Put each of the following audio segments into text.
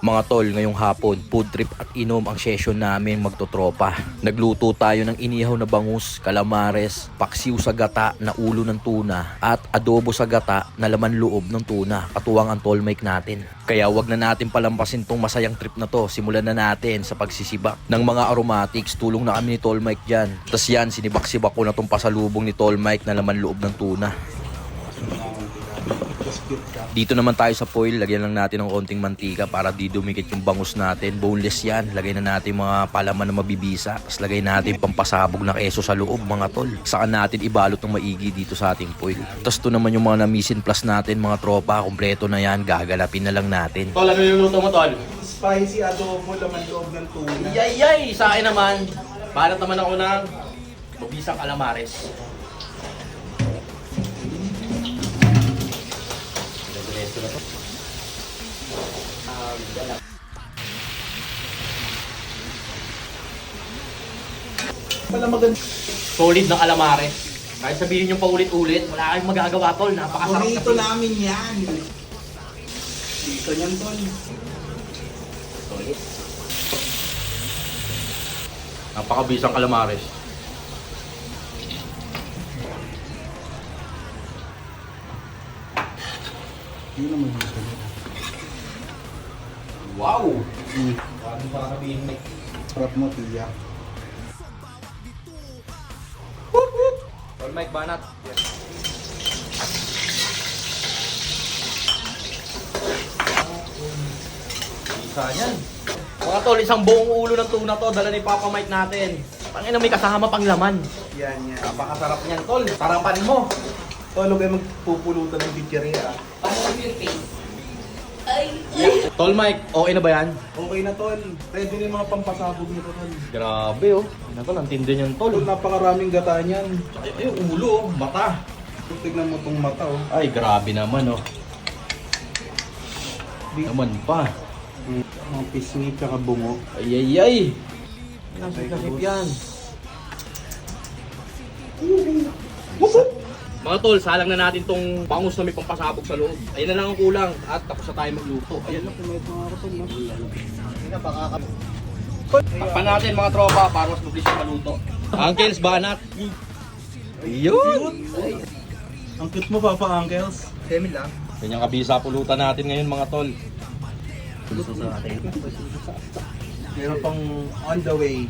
Mga tol, ngayong hapon, food trip at inom ang session namin magtotropa. Nagluto tayo ng inihaw na bangus, calamares, paksiw sa gata na ulo ng tuna, at adobo sa gata na laman loob ng tuna, katuwang ang tol mic natin. Kaya wag na natin palampasin tong masayang trip na to. Simulan na natin sa pagsisibak ng mga aromatics. Tulong na kami ni tol mic dyan. Tas yan, sinibak-sibak ko na tong pasalubong ni tol mic na laman loob ng tuna. Dito naman tayo sa foil, lagyan lang natin ng konting mantika para di dumikit yung bangus natin. Boneless yan. Lagay na natin mga palaman na mabibisa. Tapos lagay natin pampasabog na keso sa loob, mga tol. Saka natin ibalot ng maigi dito sa ating foil. Tapos ito naman yung mga namisin plus natin, mga tropa. Kompleto na yan. Gagalapin na lang natin. Tol, ano yung luto mo, Tol? Spicy adobo, laman loob ng tuna. Yay! Sa akin naman, balat naman ako ng mabisang calamares. Pala maganda. Solid na calamares. Kahit sabihin nyo pa ulit-ulit, wala kayong magagawa, Tol. Napakasarap. Paborito namin yan. Dito yan, tol. Solid. Napakabisang calamares. Hindi naman gusto. Wow! Parang sabihin mo. Sarap mo, tiya. Tol Mike Banat. Isa yan. Mga tol, isang buong ulo ng tuna to, dala ni Papa Mike natin. Pangina, may kasama pang laman. Yan, yan. Napakasarap niyan, tol. Sarapan mo. Tol, huwag kayo magpupulutan ng bidyeria. Tol Mike, okay na ba yan? Okay na, tol. Ready na yung mga pampasabog nito, tol. Grabe oh. Ano tol, ang tindi niyan, tol. Tol, napakaraming gata niyan. Ay, ulo oh, mata. Tignan mo tong mata, oh. Ay, grabe naman oh. Naman pa. Mga pisngi tsaka bungo. Ay, ay, ay. Nasip yan. Mga tol, salang na natin tong bangus na may pampasabog sa loob. Ayun na lang ang kulang at tapos na tayo magluto. Ayan na. May ito nga ako, tol, no? Takpan natin mga tropa para mas mabilis yung maluto. Uncles, banat. Ayun! Ang cute mo, Papa Uncles. Semi lang. Yan yung kabisa pulutan natin ngayon mga tol. Meron pang on the way.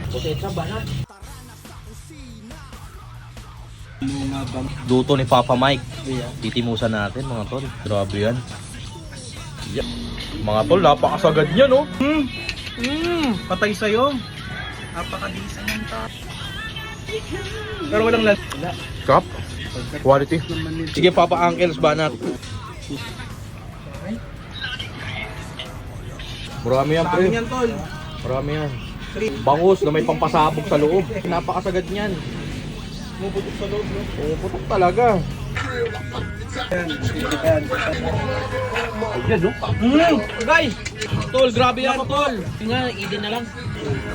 Potensya, banat. Mga bang... Luto ni Papa Mike. Titimusan natin mga tol. Grabe yan. Yeah. Mga tol, napakasagad niya no? Patay sa'yo. Napakadisa niyan, tol. Pero walang lala. Cup. Quality. Sige Papa Uncles, banat. Marami yan Sa pre. amin yan, tol. Marami yan. Bangus na may pampasabog sa loob. Napakasagad niyan. Mubutok sa loob, no? Puputok talaga. Yan. Yan. Ayan no? Guys! Tol, grabe yan tol. Yun nga, idin na lang.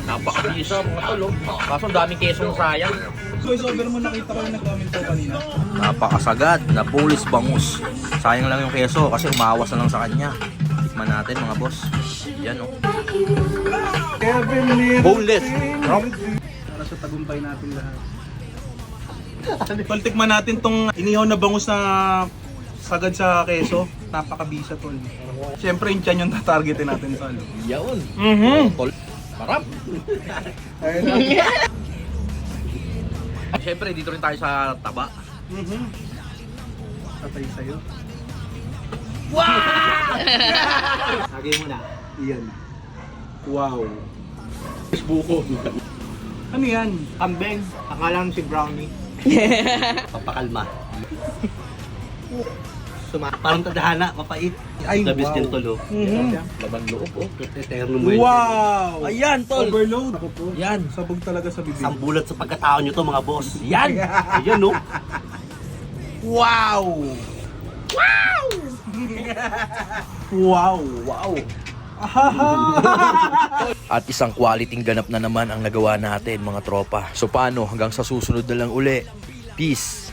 Napakabisa mga tol oh. Kaso ang daming kesong sayang. Voice over mo, nakita ko yung nag-comment ko kanina. Napakasagad na boneless bangus. Sayang lang yung keso kasi umawas na lang sa kanya. Tikman natin mga boss. Yan oh. Kevin Lee. Boneless. Para sa tagumpay natin lahat. Tol, tikman natin tong inihaw na bangus na sagad sa keso. Napakabisa, tol. Siyempre, yung tiyan yung tatargetin natin, tol. Yaon. Tol. Sarap. Ayun na. Siyempre, dito rin tayo sa taba. Patay sa'yo. Lagay mo na. Iyan. Wow. Buko. Ano yan? Kambeng. Akala si Brownie. Papakalma. Parang tadhana, mapait. Ay, The best wow. din tol oh. Laban loob oh. Eterno mo Wow! Ayan tol. Overload. Ako po. Yan. Sabog talaga sa bibig. Ang bulat sa pagkatao nyo to mga boss. Yan. Ayan no. Wow! Wow! wow! Wow! At isang quality ganap na naman ang nagawa natin mga tropa. So paano, hanggang sa susunod na lang uli. Peace!